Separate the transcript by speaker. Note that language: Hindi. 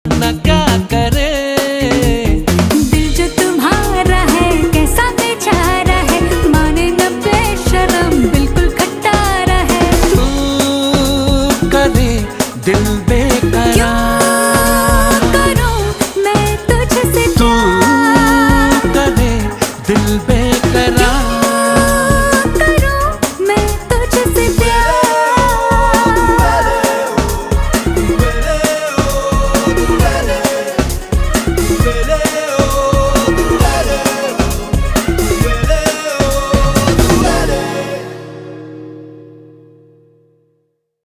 Speaker 1: न क्या करे।
Speaker 2: दिल जो तुम्हारा है कैसा बेचारा है, माने न बेशरम बिल्कुल खट्टारा है।
Speaker 1: तू करे दिल बेकरार,
Speaker 2: क्यों करूं मैं तुझसे
Speaker 1: तू
Speaker 2: प्यार,
Speaker 1: करे दिल बेकरार।